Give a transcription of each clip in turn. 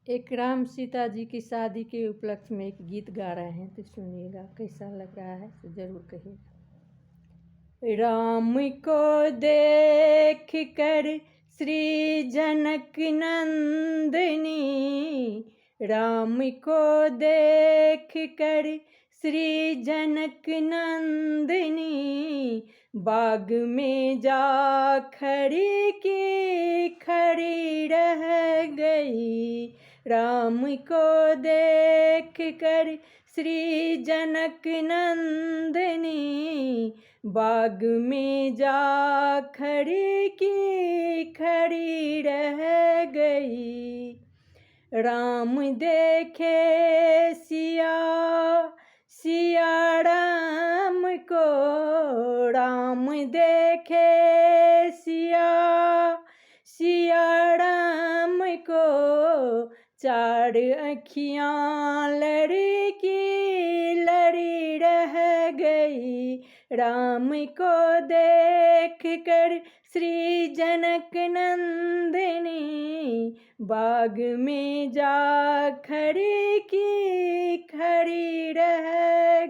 एक राम सीता जी की शादी के उपलक्ष्य में एक गीत गा रहे हैं, तो सुनिएगा कैसा लग रहा है तो जरूर कहिएगा। राम को देख कर श्री जनक नंदिनी, राम को देख कर श्री जनक नंदिनी, बाग में जा खड़ी की खड़ी रह गई। राम को देख कर श्री जनक नंदिनी, बाग में जा खड़ी की खड़ी रह गई। राम देखे सिया सिया राम को, राम देखे सिया सिया राम को, चार अखियाँ लड़ी की लड़ी रह गई। राम को देख कर श्री जनक नंदिनी, बाग में जा खड़ी की खड़ी रह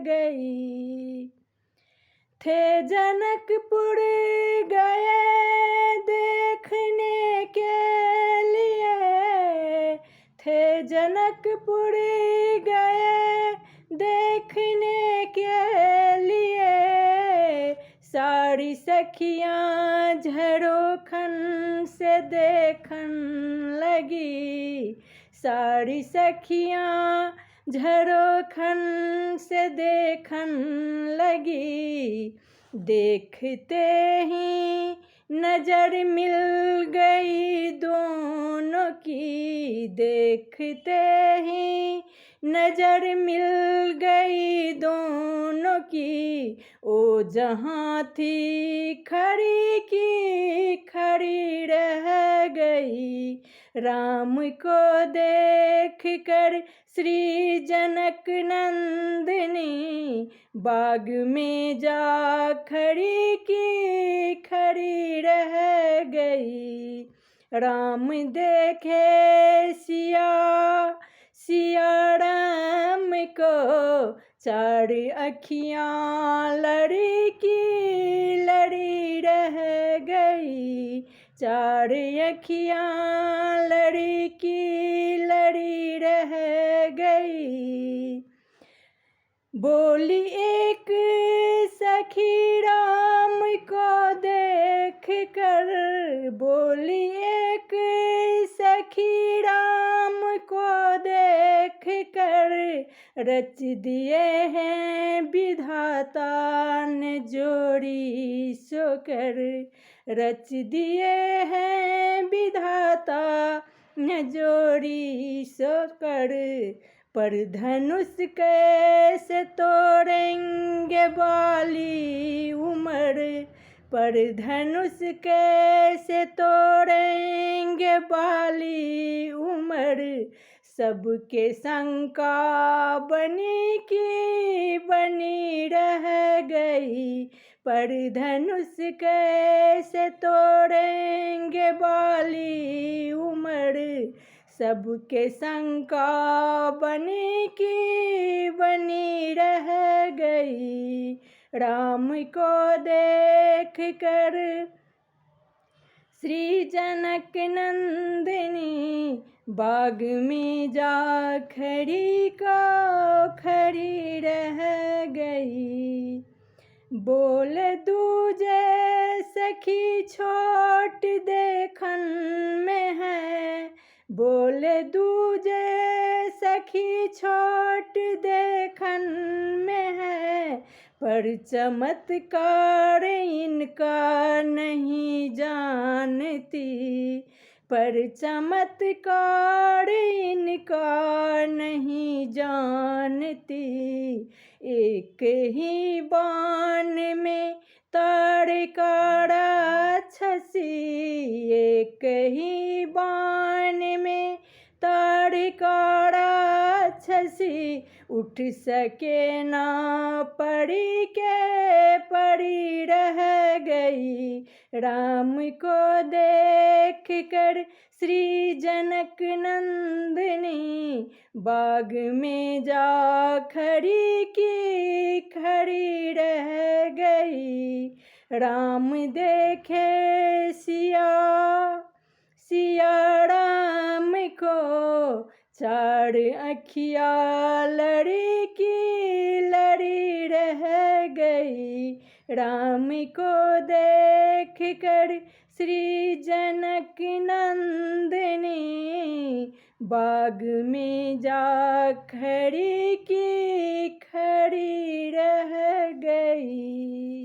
गई। थे जनकपुर गए देखने के लिए, थे जनकपुर गए देखने के लिए, सारी सखियाँ झरोखन से देखन लगी। सारी सखियाँ झरोखन से देखन लगी। देखते ही नजर मिल गई दोनों की, देखते ही नजर मिल गई दोनों की। ओ जहाँ थी खड़ी की खड़ी रह गई। राम को देख कर श्री जनक नंदिनी, बाग में जा खड़ी की खड़ी रह गई। राम देखे सिया सिया राम को, चार अखियाँ लड़ी की लड़ी रह गई। चार अखियाँ लड़ी की लड़ी रह गई। बोली एक सखी राम को देख कर, बोली एक सखी राम को देख कर, रच दिए हैं विधाता ने जोड़ी सोकर। रच दिए हैं विधाता ने जोड़ी सोकर। पर धनुष कैसे तोड़ेंगे बाली उम्र, पर धनुष कैसे तोड़ेंगे बाली उम्र। सबके शंका बनी की बनी रह गई। पर धनुष कैसे तोड़ेंगे बाली उम्र, सबके शंका बनी की बनी रह गई। राम को देख कर श्री जनक नंदिनी, बाग में जा खड़ी को खड़ी रह गई। बोल दूजे सखी छोट देखन में है, बोले दूजे सखी छोट देखन में है। पर चमत्कार इनका नहीं जानती, पर चमत्कार इनका नहीं जानती। एक ही बाण में तारका राक्षसी, एक ही बाण में तारका राक्षसी। उठ सके ना, पड़ी के पड़ी रह गई। राम को देख कर श्री जनक नंदिनी बाग में जा खड़ी की खड़ी रह गई। राम देखे सिया, सिया राम को चार अखिया लड़ी की लड़ी रह गई। राम को देख कर श्री जनक नंदिनी बाग में जा खड़ी की खड़ी रह गई।